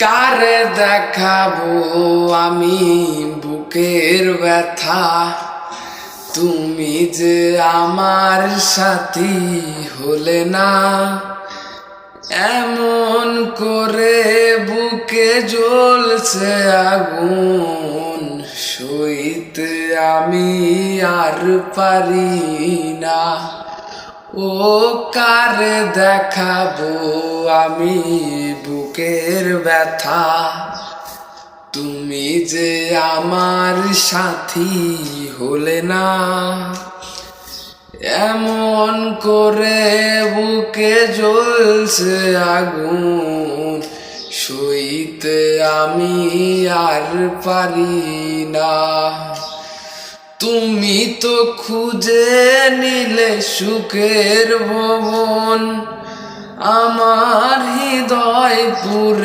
কারে দেখাবো আমি বুকের ব্যথা, তুমি যে আমার সাথী হলে না। এমন করে বুকে জ্বলছে আগুন, সইতে আমি আর পারি না। ও কারে দেখাবো আমি বুকের ব্যথা, তুমি যে আমার সাথী হলে না। এমন করে বুকে জ্বলছে আগুন, সইতে আমি আর পারি না। তুমি তো খুঁজে নিলে সুখের ভবন, আমার হৃদয় পুরে